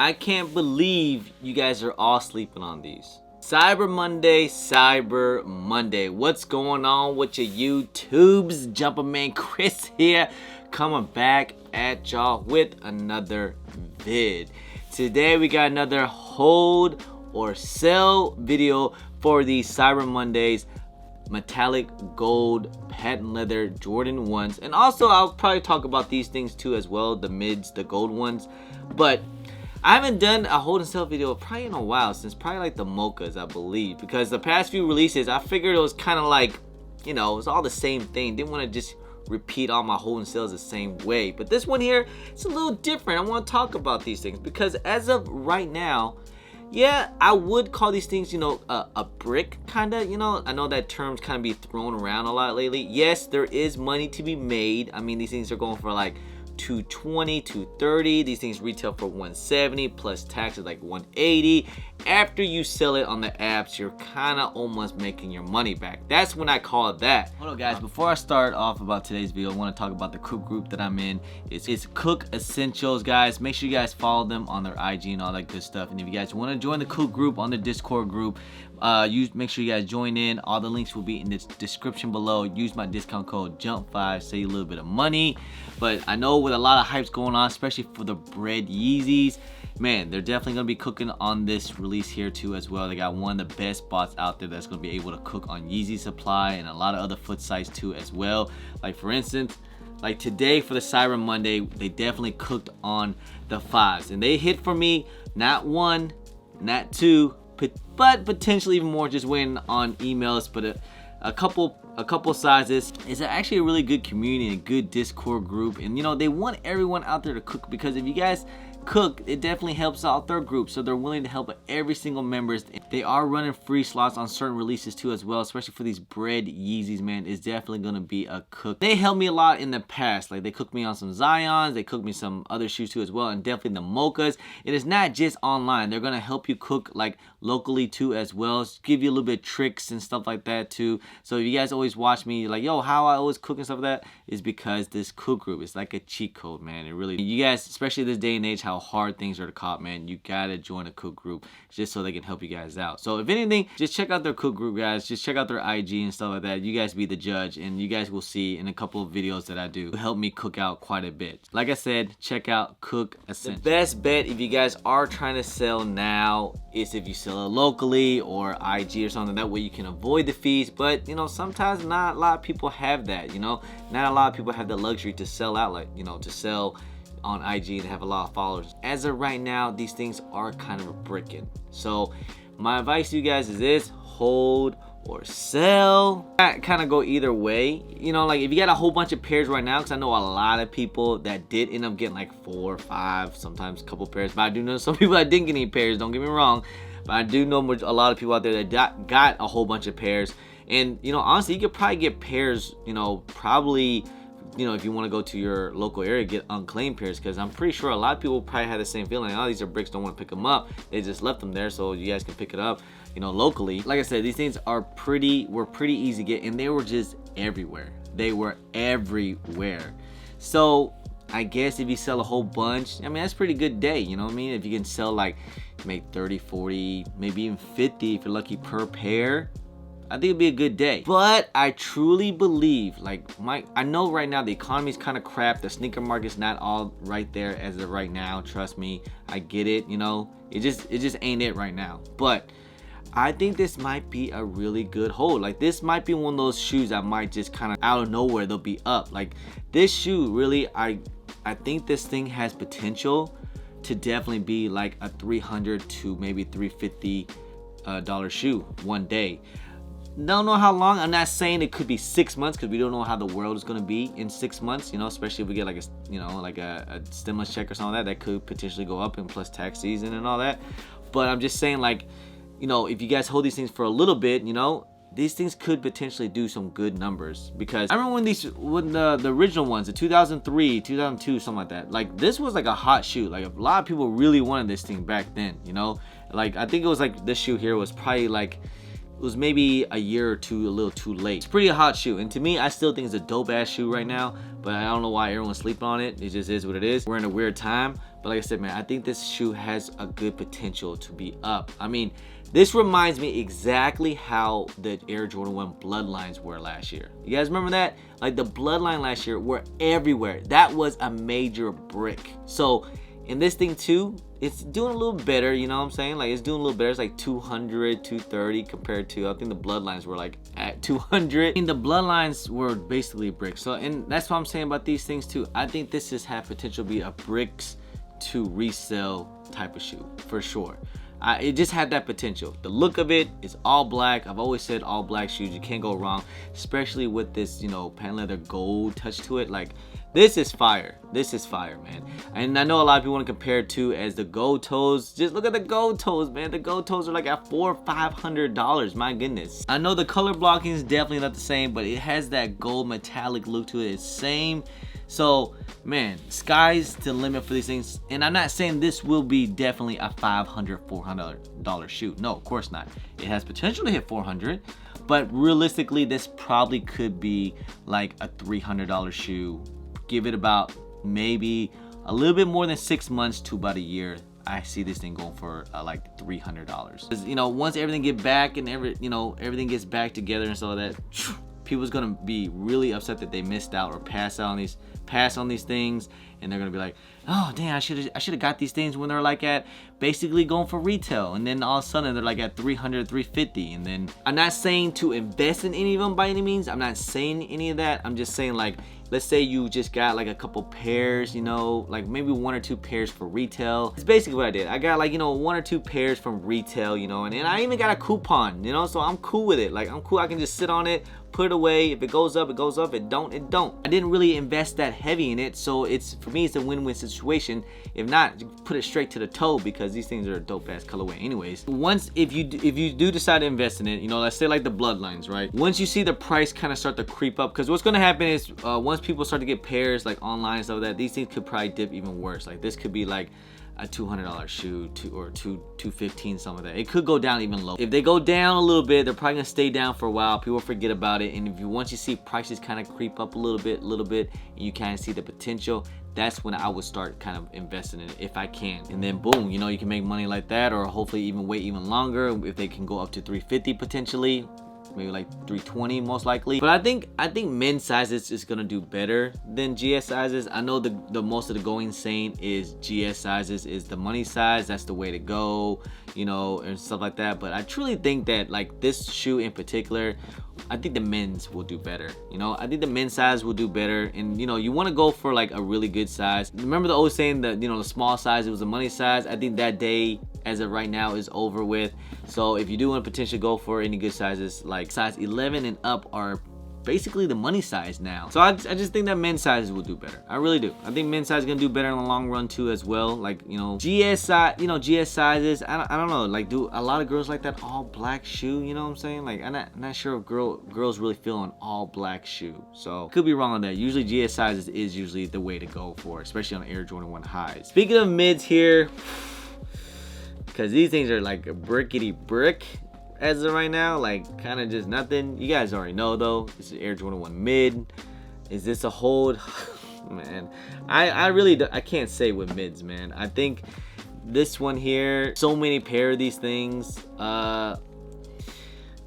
I can't believe you guys are all sleeping on these. Cyber Monday. What's going on with your YouTubes? Jumperman Chris here, coming back at y'all with another vid. Today we got another hold or sell video for the Cyber Mondays metallic gold patent leather Jordan 1s. And also I'll probably talk about these things too as well, the mids, the gold ones. But I haven't done a hold and sell video probably in a while, since probably like the mochas, I believe, because the past few releases I figured it was kind of like, you know, it was all the same thing. Didn't want to just repeat all my hold and sells the same way. But this one here, it's a little different. I want to talk about these things because as of right now, yeah, I would call these things, you know, a brick kind of, you know. I know that term's kind of be thrown around a lot lately. Yes, there is money to be made. I mean, these things are going for like $220, $230. These things retail for $170 plus taxes like $180. After you sell it on the apps, you're kind of almost making your money back. That's when I call it that. Hold on, guys, before I start off about today's video, I want to talk about the Cook group that I'm in. It's Cook Essentials, guys. Make sure you guys follow them on their IG and all that good stuff. And if you guys want to join the Cook group on the Discord group, make sure you guys join in. All the links will be in the description below. Use my discount code JUMP5, save a little bit of money. But I know with a lot of hypes going on, especially for the bread Yeezys, man, they're definitely gonna be cooking on this release here too as well. They got one of the best bots out there that's gonna be able to cook on Yeezy supply and a lot of other foot sites too as well. Like for instance, like today for the Cyber Monday, they definitely cooked on the 5s, and they hit for me not one, not two, but potentially even more, just waiting on emails. But a couple sizes. It's actually a really good community and a good Discord group, and you know, they want everyone out there to cook, because if you guys cook, it definitely helps out their group, so they're willing to help every single members. They are running free slots on certain releases too as well, especially for these bread Yeezys, man. It's definitely gonna be a cook. They helped me a lot in the past, like they cooked me on some Zions, they cooked me some other shoes too as well, and definitely the mochas. It is not just online, they're gonna help you cook like locally too as well, give you a little bit of tricks and stuff like that too. So if you guys always watch me like, yo, how I always cook and stuff like that, is because this Cook group is like a cheat code, man. It really, you guys, especially this day and age, how hard things are to cop, man, you gotta join a Cook group just so they can help you guys out. So if anything, just check out their Cook group, guys. Just check out their IG and stuff like that. You guys be the judge, and you guys will see in a couple of videos that I do help me cook out quite a bit. Like I said, check out Cook Essentials. The best bet if you guys are trying to sell now is if you sell it locally or IG or something. That way you can avoid the fees. But you know, sometimes not a lot of people have that, you know. Not a lot of people have the luxury to sell out, like, you know, to sell on IG and have a lot of followers. As of right now, these things are kind of a brickin'. So my advice to you guys is this: hold or sell. I kind of go either way, you know. Like if you got a whole bunch of pairs right now, because I know a lot of people that did end up getting like 4 or 5, sometimes a couple pairs, but I do know some people that didn't get any pairs, don't get me wrong, but I do know a lot of people out there that got a whole bunch of pairs. And you know, honestly, you could probably get pairs, you know, probably, you know, if you want to go to your local area, get unclaimed pairs, because I'm pretty sure a lot of people probably had the same feeling. Oh, these are bricks, don't want to pick them up. They just left them there so you guys can pick it up, you know, locally. Like I said, these things were pretty easy to get, and they were just everywhere. They were everywhere. So I guess if you sell a whole bunch, I mean, that's a pretty good day, you know what I mean? If you can sell like, make 30, 40, maybe even 50 if you're lucky per pair, I think it'd be a good day. But I truly believe, like, I know right now the economy's kind of crap. The sneaker market's not all right there as of right now. Trust me, I get it. You know, it just ain't it right now. But I think this might be a really good hold. Like this might be one of those shoes that might just kind of out of nowhere they'll be up. Like this shoe, really, I think this thing has potential to definitely be like a $300 to maybe $350 dollar shoe one day. Don't know how long. I'm not saying it could be 6 months, because we don't know how the world is going to be in 6 months, you know, especially if we get like a, you know, like a stimulus check or something like that could potentially go up, and plus tax season and all that. But I'm just saying, like, you know, if you guys hold these things for a little bit, you know, these things could potentially do some good numbers. Because I remember when the original ones, the 2003, 2002, something like that, like this was like a hot shoe. Like a lot of people really wanted this thing back then, you know. Like I think it was like this shoe here was probably like, it was maybe a year or two a little too late. It's pretty a hot shoe, and to me, I still think it's a dope ass shoe right now, but I don't know why everyone's sleeping on it. It just is what it is. We're in a weird time, But like I said, man, I think this shoe has a good potential to be up. I mean, this reminds me exactly how the Air Jordan 1 Bloodlines were last year. You guys remember that? Like the Bloodline last year were everywhere. That was a major brick. So in this thing too, it's doing a little better, you know what I'm saying? Like it's doing a little better. It's like 200, 230 compared to, I think the Bloodlines were like at 200. I mean, the Bloodlines were basically bricks. So, and that's what I'm saying about these things too. I think this has had potential to be a bricks to resell type of shoe for sure. It just had that potential. The look of it is all black. I've always said all black shoes, you can't go wrong, especially with this, you know, patent leather gold touch to it. Like this is fire. This is fire, man. And I know a lot of people want to compare it to as the gold toes. Just look at the gold toes, man. The gold toes are like at $400 or $500. My goodness. I know the color blocking is definitely not the same, but it has that gold metallic look to it. It's same. So, man, sky's the limit for these things. And I'm not saying this will be definitely a $500, $400 shoe. No, of course not. It has potential to hit 400, but realistically, this probably could be like a $300 shoe. Give it about maybe a little bit more than 6 months to about a year. I see this thing going for like $300. You know, once everything get back and everything gets back together and so that, people's gonna be really upset that they missed out or pass on these things, and they're gonna be like, oh damn, I should have got these things when they're like at basically going for retail, and then all of a sudden they're like at 300, 350. And then I'm not saying to invest in any of them by any means. I'm not saying any of that. I'm just saying, like, let's say you just got like a couple pairs, you know, like maybe 1 or 2 pairs for retail. It's basically what I did. I got like, you know, 1 or 2 pairs from retail, you know, and then I even got a coupon, you know, so I'm cool with it. Like I'm cool. I can just sit on it, put it away. If it goes up, it goes up. If it don't, it don't. I didn't really invest that heavy in it, so it's, for me, it's a win-win situation. If not, put it straight to the toe, because these things are a dope ass colorway anyways. Once, if you do decide to invest in it, you know, let's say like the Bloodlines, right? Once you see the price kind of start to creep up, because what's going to happen is once people start to get pairs like online and stuff like that, these things could probably dip even worse. Like this could be like a $200 shoe or $215, something like that. It could go down even low. If they go down a little bit, they're probably gonna stay down for a while. People forget about it. And if you, once you see prices kind of creep up a little bit, and you kind of see the potential, that's when I would start kind of investing in it if I can. And then boom, you know, you can make money like that, or hopefully even wait even longer if they can go up to 350 potentially. Maybe like 320 most likely. But I think men's sizes is gonna do better than GS sizes. I know the most of the going saying is GS sizes is the money size, that's the way to go, you know, and stuff like that. But I truly think that like this shoe in particular, I think the men's will do better. You know, I think the men's size will do better. And you know, you want to go for like a really good size. Remember the old saying that, you know, the small size, it was the money size. I think that day, as of right now, is over with. So if you do want to potentially go for any good sizes, like size 11 and up are basically the money size now. So I just think that men's sizes will do better. I really do. I think men's size is gonna do better in the long run too as well. Like, you know, GS sizes, I don't know, like, do a lot of girls like that all black shoe, you know what I'm saying? Like, I'm not sure if girls really feel an all black shoe. So could be wrong on that. Usually GS sizes is usually the way to go for, especially on Air Jordan 1 highs. Speaking of mids here, because these things are like a brickety brick as of right now, like kind of just nothing. You guys already know though, this is Air Jordan 1 mid. Is this a hold? Man, I can't say with mids, man. I think this one here, so many pair of these things,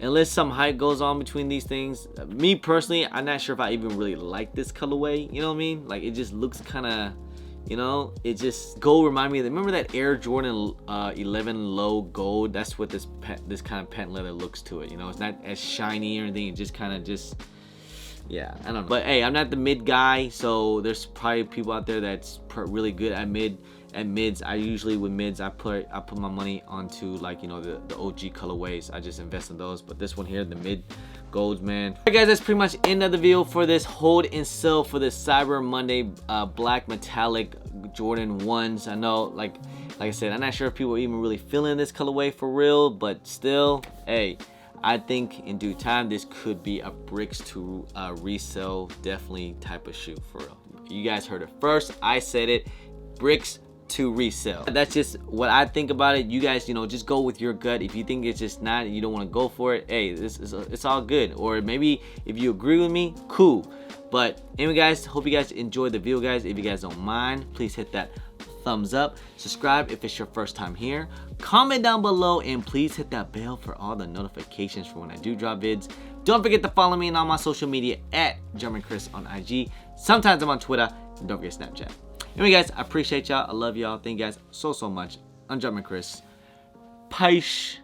unless some hype goes on between these things, me personally, I'm not sure if I even really like this colorway, you know what I mean? Like, it just looks kind of, you know, it just gold remind me of, remember that Air Jordan 11 low gold? That's what this kind of patent leather looks to it. You know, it's not as shiny or anything. It just kind of yeah, I don't know. But hey, I'm not the mid guy, so there's probably people out there that's really good at mids. I usually, with mids, I put my money onto, like, you know, the OG colorways. I just invest in those. But this one here, the mid golds, man. All right, guys, that's pretty much end of the video for this hold and sell for this Cyber Monday black metallic Jordan 1s. I know, like I said, I'm not sure if people are even really feeling this colorway for real, but still, hey, I think in due time this could be a bricks to resell definitely type of shoe for real. You guys heard it first. I said it, bricks to resell. That's just what I think about it. You guys, you know, just go with your gut. If you think it's just not, you don't want to go for it, hey, it's all good. Or maybe if you agree with me, cool. But anyway, guys, hope you guys enjoyed the video, guys. If you guys don't mind, please hit that thumbs up, subscribe if it's your first time here, comment down below, and please hit that bell for all the notifications for when I do drop vids. Don't forget to follow me on all my social media at GermanChris on IG. Sometimes I'm on Twitter, and don't forget Snapchat. Anyway, guys, I appreciate y'all. I love y'all. Thank you guys so much. I'm GermanChris. Peace.